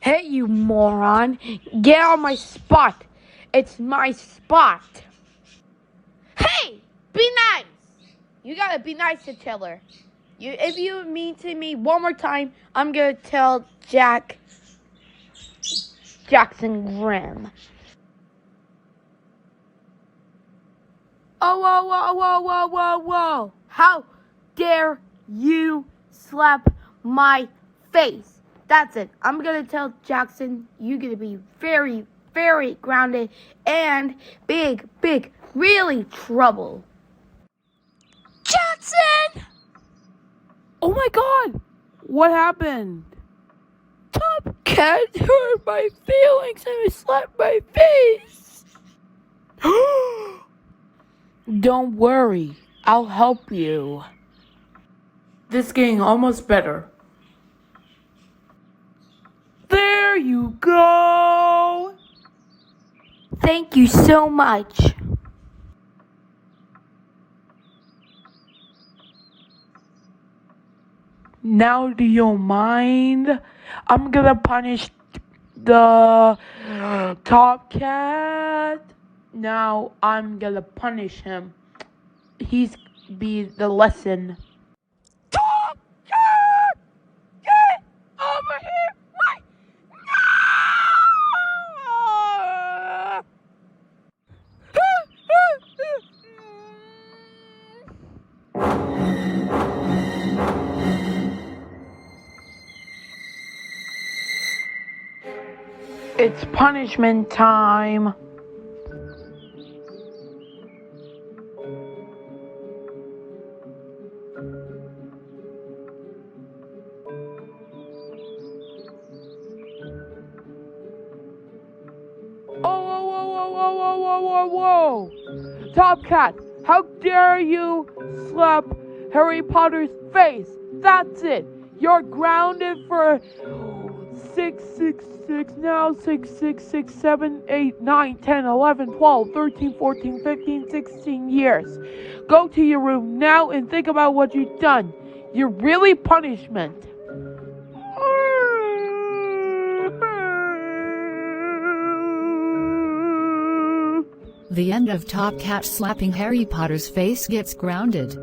Hey, you moron! Get on my spot! It's my spot! Hey! Be nice! You gotta be nice to Tiller. If you mean to me one more time, I'm gonna tell Jackson Grimm. Oh, whoa, whoa, whoa, whoa, whoa, whoa! How dare you slap my face? That's it. I'm gonna tell Jackson you're gonna be very, very grounded and big, really trouble. Jackson! Oh my god! What happened? Top Cat hurt my feelings and slapped my face! Don't worry, I'll help you. This is getting almost better. There you go! Thank you so much. Now do you mind? I'm gonna punish the Top Cat. Now I'm gonna punish him. He's be the lesson. Top Cat! Get over here right now! It's punishment time. Whoa! Top Cat, how dare you slap Harry Potter's face? That's it. You're grounded for 666, now 6, 7, 8, 9, 10, 11, 12, 13, 14, 15, 16 years. Go to your room now and think about what you've done. You're really punishment. The end of Top Cat slapping Harry Potter's face gets grounded.